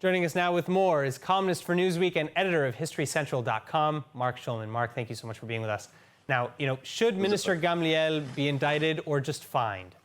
Joining us now with more is columnist for Newsweek and editor of HistoryCentral.com, Marc Schulman. Marc, thank you so much for being with us. Now, should Minister Gamliel be indicted or just fined?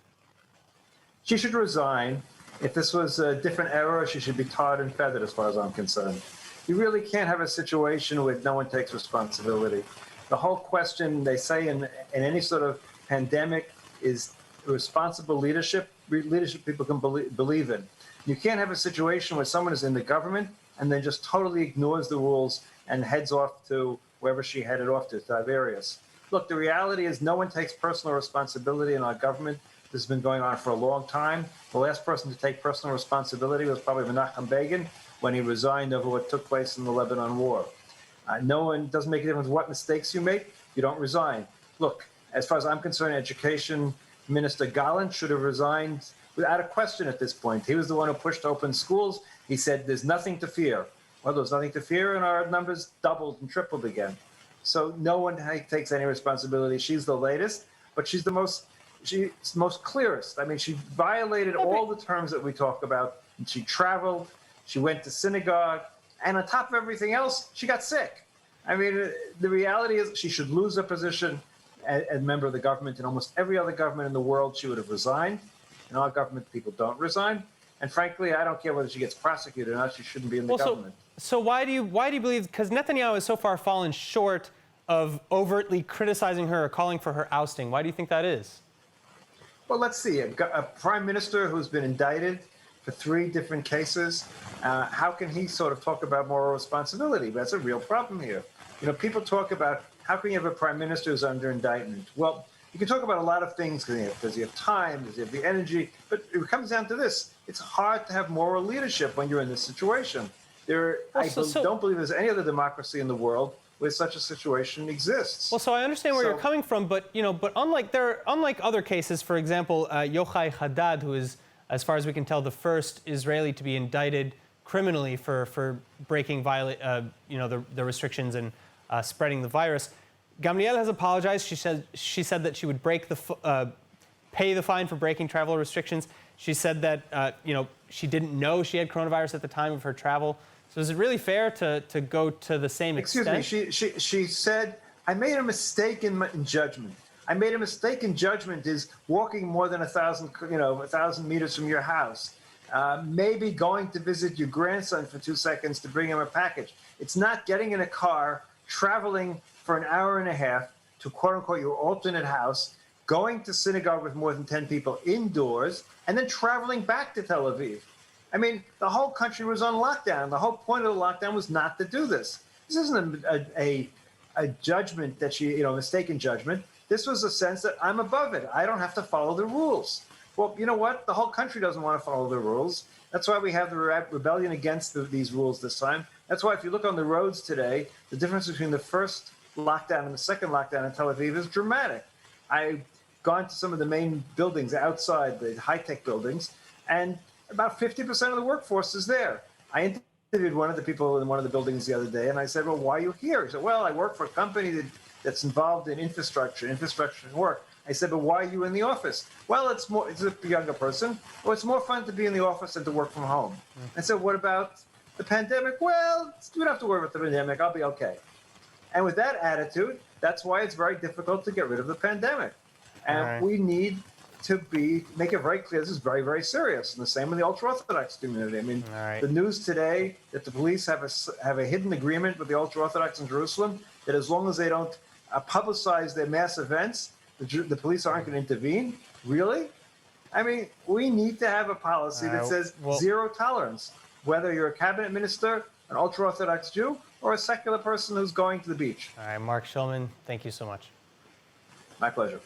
She should resign. If this was a different era, she should be tarred and feathered as far as I'm concerned. You really can't have a situation where no one takes responsibility. The whole question, they say in any sort of pandemic, is responsible leadership people can believe in. You can't have a situation where someone is in the government and then just totally ignores the rules and heads off to wherever she headed off to Tiberias. Look, the reality is no one takes personal responsibility in our government. This has been going on for a long time. The last person to take personal responsibility was probably Menachem Begin when he resigned over what took place in the Lebanon War. No one, doesn't make a difference what mistakes you make, you don't resign. Look, as far as I'm concerned, Education Minister Gallant should have resigned without a question at this point. He was the one who pushed to open schools. He said there's nothing to fear. Well, there's nothing to fear, and our numbers doubled and tripled again. So no one takes any responsibility. She's the latest, but she's the most clearest. I mean, she violated all the terms that we talk about. She traveled, she went to synagogue, and on top of everything else, she got sick. I mean, the reality is she should lose her position as member of the government. In almost every other government in the world, she would have resigned. In our government, people don't resign. And frankly, I don't care whether she gets prosecuted or not. She shouldn't be in the government. So why do you believe? Because Netanyahu has so far fallen short of overtly criticizing her or calling for her ousting. Why do you think that is? Well, let's see. A prime minister who's been indicted for 3 different cases. How can he sort of talk about moral responsibility? That's a real problem here. People talk about how can you have a prime minister who's under indictment? Well, you can talk about a lot of things because you have time, because you have the energy, but it comes down to this. It's hard to have moral leadership when you're in this situation. I don't believe there's any other democracy in the world where such a situation exists. Well, so I understand where you're coming from, but unlike other cases, for example, Yochai Haddad, who is, as far as we can tell, the first Israeli to be indicted criminally for breaking the restrictions and spreading the virus. Gamliel has apologized. She said that she would pay the fine for breaking travel restrictions. She said that she didn't know she had coronavirus at the time of her travel. So is it really fair to go to the same extent? Excuse me. She said, I made a mistake in judgment. I made a mistake in judgment is walking more than 1,000 meters from your house. Maybe going to visit your grandson for 2 seconds to bring him a package. It's not getting in a car, traveling for an hour and a half to quote-unquote your alternate house, going to synagogue with more than 10 people indoors, and then traveling back to Tel Aviv. I mean, the whole country was on lockdown. The whole point of the lockdown was not to do this. This isn't a judgment that mistaken judgment. This was a sense that I'm above it. I don't have to follow the rules. Well, you know what? The whole country doesn't want to follow the rules. That's why we have the rebellion against these rules this time. That's why if you look on the roads today, the difference between the first lockdown and the second lockdown in Tel Aviv is dramatic. I've gone to some of the main buildings outside, the high-tech buildings, and about 50% of the workforce is there. I interviewed one of the people in one of the buildings the other day, and I said, well, why are you here? He said, well, I work for a company that's involved in infrastructure work. I said, but why are you in the office? Well, it's a younger person. Well, it's more fun to be in the office than to work from home. I said, what about the pandemic? Well, we don't have to worry about the pandemic. I'll be okay. And with that attitude, that's why it's very difficult to get rid of the pandemic. And we need to make it very clear this is very, very serious. And the same with the ultra-Orthodox community. I mean, the news today that the police have a hidden agreement with the ultra-Orthodox in Jerusalem that as long as they don't publicize their mass events, the police aren't going to intervene. Really? I mean, we need to have a policy that says zero tolerance, whether you're a cabinet minister, an ultra-Orthodox Jew, or a secular person who's going to the beach. All right, Marc Schulman, thank you so much. My pleasure.